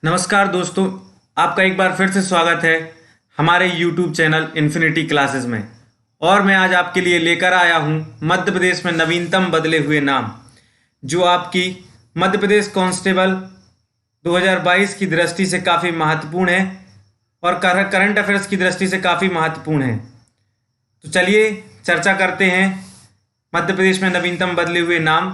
नमस्कार दोस्तों, आपका एक बार फिर से स्वागत है हमारे YouTube चैनल इन्फिनिटी क्लासेस में। और मैं आज आपके लिए लेकर आया हूं मध्य प्रदेश में नवीनतम बदले हुए नाम, जो आपकी मध्य प्रदेश कांस्टेबल 2022 की दृष्टि से काफ़ी महत्वपूर्ण है और करंट अफेयर्स की दृष्टि से काफ़ी महत्वपूर्ण है। तो चलिए चर्चा करते हैं मध्य प्रदेश में नवीनतम बदले हुए नाम।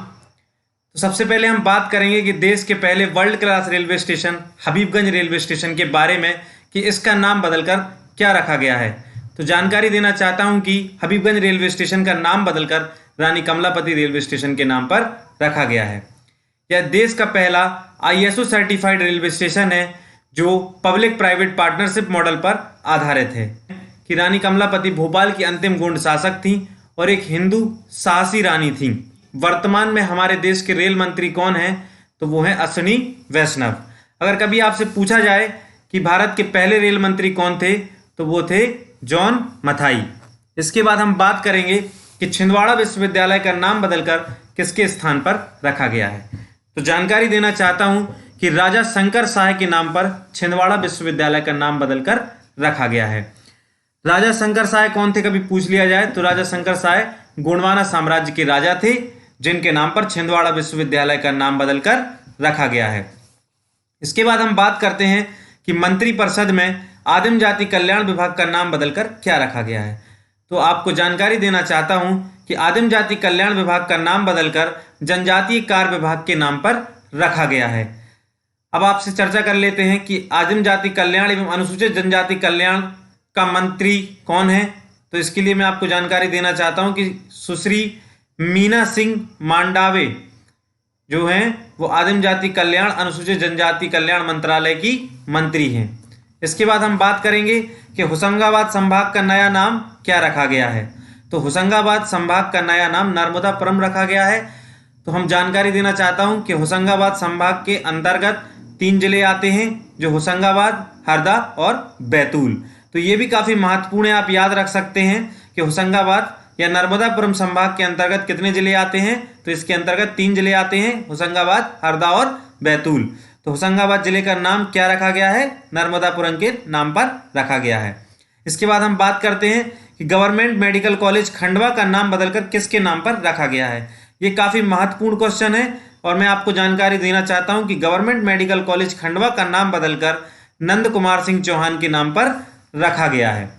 तो सबसे पहले हम बात करेंगे कि देश के पहले world class railway station Habibganj railway station के बारे में कि इसका नाम बदलकर क्या रखा गया है। तो जानकारी देना चाहता हूं कि हबीबगंज रेलवे स्टेशन का नाम बदलकर रानी कमलापति रेलवे स्टेशन के नाम पर रखा गया है। यह देश का पहला ISO सर्टिफाइड रेलवे स्टेशन है जो पब्लिक प्राइवेट पार्टनरशिप मॉडल पर आधारित है। कि रानी कमलापति भोपाल की अंतिम गोंड शासक थी और एक हिंदू साहसी रानी थी। वर्तमान में हमारे देश के रेल मंत्री कौन हैं? तो वो हैं अश्विनी वैष्णव। अगर कभी आपसे पूछा जाए कि भारत के पहले रेल मंत्री कौन थे, तो वो थे जॉन मथाई। इसके बाद हम बात करेंगे कि छिंदवाड़ा विश्वविद्यालय का नाम बदलकर किसके स्थान पर रखा गया है। तो जानकारी देना चाहता हूं कि राजा शंकर शाह के नाम पर छिंदवाड़ा विश्वविद्यालय का नाम बदलकर रखा गया है। राजा शंकर शाह कौन थे, कभी पूछ लिया जाए तो राजा शंकर शाह गोंडवाना साम्राज्य के राजा थे, जिनके नाम पर छिंदवाड़ा विश्वविद्यालय का नाम बदलकर रखा गया है। इसके बाद हम बात करते हैं कि मंत्रिपरिषद में आदिम जाति कल्याण विभाग का नाम बदलकर क्या रखा गया है। तो आपको जानकारी देना चाहता हूं कि आदिम जाति कल्याण विभाग का नाम बदलकर जनजातीय कार्य विभाग के नाम पर रखा गया है। अब आपसे चर्चा कर लेते हैं कि आदिम जाति कल्याण एवं अनुसूचित जनजाति कल्याण का मंत्री कौन है। तो इसके लिए मैं आपको जानकारी देना चाहता हूं कि सुश्री मीना सिंह मांडावे जो हैं वो आदिम जाति कल्याण अनुसूचित जनजाति कल्याण मंत्रालय की मंत्री हैं। इसके बाद हम बात करेंगे कि होशंगाबाद संभाग का नया नाम क्या रखा गया है। तो होशंगाबाद संभाग का नया नाम नर्मदापुरम रखा गया है। तो हम जानकारी देना चाहता हूं कि होशंगाबाद संभाग के अंतर्गत 3 जिले आते हैं, जो होशंगाबाद, हरदा और बैतूल। तो ये भी काफ़ी महत्वपूर्ण है, आप याद रख सकते हैं कि होशंगाबाद या नर्मदापुरम संभाग के अंतर्गत कितने जिले आते हैं। तो इसके अंतर्गत 3 जिले आते हैं, होशंगाबाद, हरदा और बैतूल। तो होशंगाबाद जिले का नाम क्या रखा गया है? नर्मदापुरम के नाम पर रखा गया है। इसके बाद हम बात करते हैं कि गवर्नमेंट मेडिकल कॉलेज खंडवा का नाम बदलकर किसके नाम पर रखा गया है। ये काफ़ी महत्वपूर्ण क्वेश्चन है और मैं आपको जानकारी देना चाहता हूँ कि गवर्नमेंट मेडिकल कॉलेज खंडवा का नाम बदलकर नंद कुमार सिंह चौहान के नाम पर रखा गया है।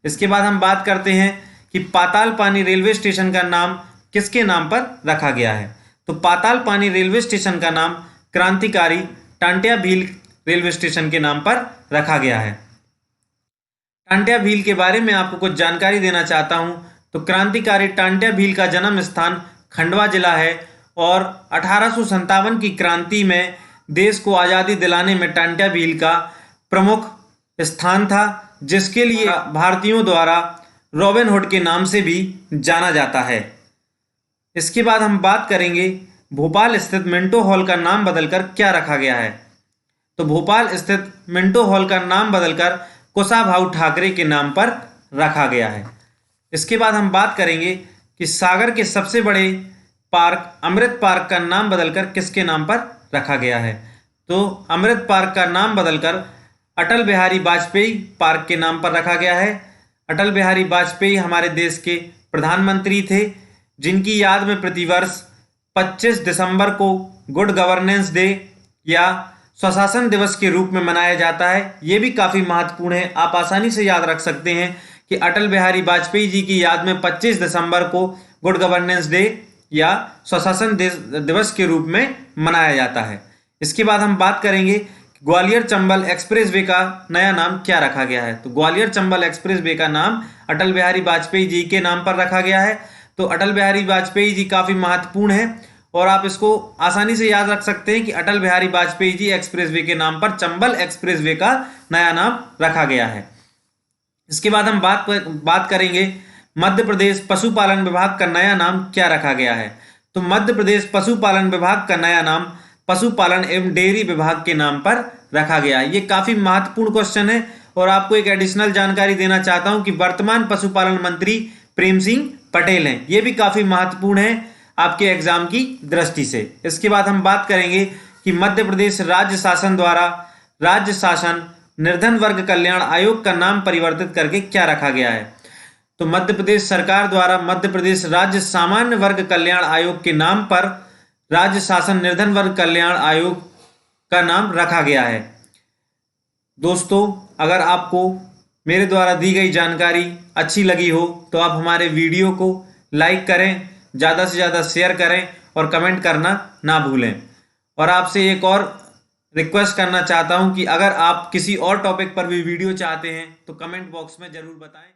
इसके बाद हम बात करते हैं कि पातालपानी रेलवे स्टेशन का नाम किसके नाम पर रखा गया है। तो पातालपानी रेलवे स्टेशन का नाम क्रांतिकारी टांट्या भील रेलवे स्टेशन के नाम पर रखा गया है। टांट्या भील के बारे में आपको कुछ जानकारी देना चाहता हूं। तो क्रांतिकारी टांट्या भील का जन्म स्थान खंडवा जिला है और 1857 की क्रांति में देश को आज़ादी दिलाने में टांट्या भील का प्रमुख स्थान था, जिसके लिए भारतीयों द्वारा रॉबिन हुड के नाम से भी जाना जाता है। इसके बाद हम बात करेंगे भोपाल स्थित मिंटो हॉल का नाम बदलकर क्या रखा गया है। तो भोपाल स्थित मिंटो हॉल का नाम बदलकर कुशाभाऊ ठाकरे के नाम पर रखा गया है। इसके बाद हम बात करेंगे कि सागर के सबसे बड़े पार्क अमृत पार्क का नाम बदलकर किसके नाम पर रखा गया है। तो अमृत पार्क का नाम बदलकर अटल बिहारी वाजपेयी पार्क के नाम पर रखा गया है। अटल बिहारी वाजपेयी हमारे देश के प्रधानमंत्री थे, जिनकी याद में प्रतिवर्ष 25 दिसंबर को गुड गवर्नेंस डे या स्वशासन दिवस के रूप में मनाया जाता है। ये भी काफ़ी महत्वपूर्ण है, आप आसानी से याद रख सकते हैं कि अटल बिहारी वाजपेयी जी की याद में 25 दिसंबर को गुड गवर्नेंस डे या स्वशासन दिवस के रूप में मनाया जाता है। इसके बाद हम बात करेंगे ग्वालियर चंबल एक्सप्रेसवे का नया नाम क्या रखा गया है। तो ग्वालियर चंबल एक्सप्रेसवे का नाम अटल बिहारी वाजपेयी जी के नाम पर रखा गया है। तो अटल बिहारी वाजपेयी जी काफ़ी महत्वपूर्ण है और आप इसको आसानी से याद रख सकते हैं कि अटल बिहारी वाजपेयी जी एक्सप्रेसवे के नाम पर चंबल एक्सप्रेसवे का नया नाम रखा गया है। इसके बाद हम बात करेंगे मध्य प्रदेश पशुपालन विभाग का नया नाम क्या रखा गया है। तो मध्य प्रदेश पशुपालन विभाग का नया नाम पशुपालन एवं डेयरी विभाग के नाम पर रखा गया है। ये काफ़ी महत्वपूर्ण क्वेश्चन है और आपको एक एडिशनल जानकारी देना चाहता हूं कि वर्तमान पशुपालन मंत्री प्रेम सिंह पटेल हैं। ये भी काफ़ी महत्वपूर्ण है आपके एग्जाम की दृष्टि से। इसके बाद हम बात करेंगे कि मध्य प्रदेश राज्य शासन द्वारा राज्य शासन निर्धन वर्ग कल्याण आयोग का नाम परिवर्तित करके क्या रखा गया है? तो मध्य प्रदेश सरकार द्वारा मध्य प्रदेश राज्य सामान्य वर्ग कल्याण आयोग के नाम पर राज्य शासन निर्धन वर्ग कल्याण आयोग का नाम रखा गया है। दोस्तों, अगर आपको मेरे द्वारा दी गई जानकारी अच्छी लगी हो तो आप हमारे वीडियो को लाइक करें, ज़्यादा से ज़्यादा शेयर करें और कमेंट करना ना भूलें। और आपसे एक और रिक्वेस्ट करना चाहता हूं कि अगर आप किसी और टॉपिक पर भी वीडियो चाहते हैं तो कमेंट बॉक्स में ज़रूर बताएं।